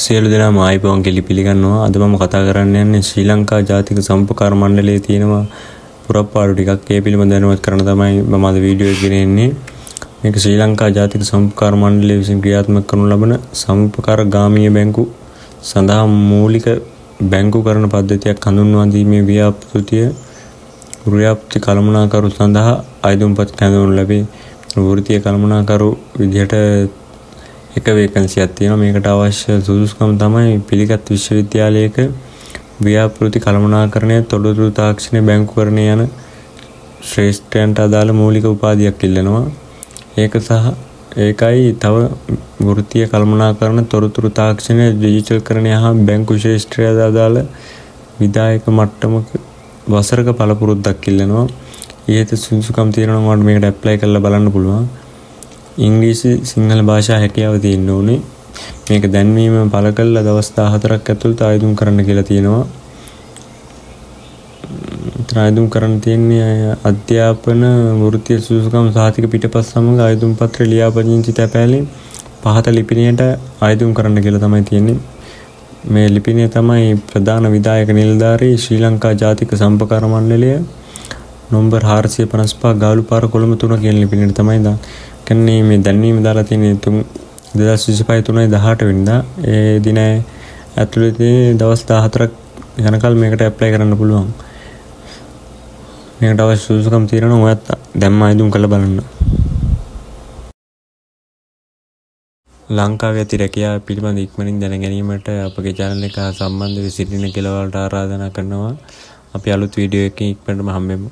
සියලු දෙනාම ආයිබෝන් කියලා පිළිගන්නවා. අද මම කතා කරන්න යන්නේ ශ්‍රී ලංකා ජාතික සම්පකාර මණ්ඩලයේ තියෙනවා පුරප්පාඩු ටිකක්. ඒ පිළිබඳව දැනුවත් කරන්න තමයි මම අද වීඩියෝ එක ගෙනෙන්නේ. මේක ශ්‍රී ලංකා ජාතික සම්පකාර මණ්ඩලය විසින් ක්‍රියාත්මක කරනු ලබන සම්පකාර ගාමීය බැංකු සඳහා මූලික බැංකුකරණ පද්ධතියක් හඳුන්වා දීමේ ව්‍යාපෘති කළමනාකරු සඳහා අයදුම්පත් කැඳවනු ලැබේ. වෘත්තීය කළමනාකරු විදිහට එක වේකන්සියක් තියෙනවා. මේකට අවශ්‍ය සුදුසුකම් තමයි පිළිගත් විශ්වවිද්‍යාලයක ව්‍යාපෘති කළමනාකරණය, තොරතුරු තාක්ෂණය, බැංකුකරණය යන ශ්‍රේෂ්ඨයන්ට අදාළ මූලික උපාධියක් ඉල්ලනවා. ඒකයි තව වෘත්තීය කළමනාකරණ, තොරතුරු තාක්ෂණය, ඩිජිටල්කරණය හා බැංකු ශ්‍රේෂ්ඨයට අදාළ විධායක මට්ටමක වසරක පළපුරුද්දක් ඉල්ලනවා. ඊට සුදුසුකම් තියෙනවා. මට මේකට ඇප්ලයි කරලා බලන්න පුළුවන්. ඉංග්‍රීසි සිංහල භාෂා හැකියාව තියෙන්න ඕනේ. මේක දැන්වීම පළ කළා දවස් 14ක් ඇතුළත ආයුධම් කරන්න කියලා තියෙනවා. ආයුධම් කරන්න තියෙන්නේ අධ්‍යාපන වෘත්තීය සුදුසුකම් සහතික පිටපත් සමග ආයුධම් පත්‍ර ලියාපදිංචි තැපෑලෙන් පහත ලිපිණයට ආයුධම් කරන්න කියලා තමයි තියෙන්නේ. මේ ලිපිණය තමයි ප්‍රධාන විධායක නිලධාරී ශ්‍රී ලංකා ජාතික සම්පකාර මණ්ඩලය නම්බර් 455 ගාලු පාර කොළඹ 3 කියන ලිපිණයට තමයි කන්නේ. මේ දැන්වීම දාලා තියෙන්නේ 2025 3 වෙනිදා. ඒ දින ඇතුළතදී දවස් 14ක් යනකල් මේකට ඇප්ලයි කරන්න පුළුවන්. මේකට අවශ්‍ය සුදුසුකම් තියෙනවා. ඔයත් දැම්ම ආයුධම් කරලා බලන්න. ලංකාවේ ඇති රැකියාව පිළිබඳ ඉක්මනින් දැන ගැනීමට අපගේ channel එක සම්බන්ධ වී සිටින කෙලවලට ආරාධනා කරනවා. අපි අලුත් වීඩියෝ එකකින් ඉක්මනටම හම්බෙමු.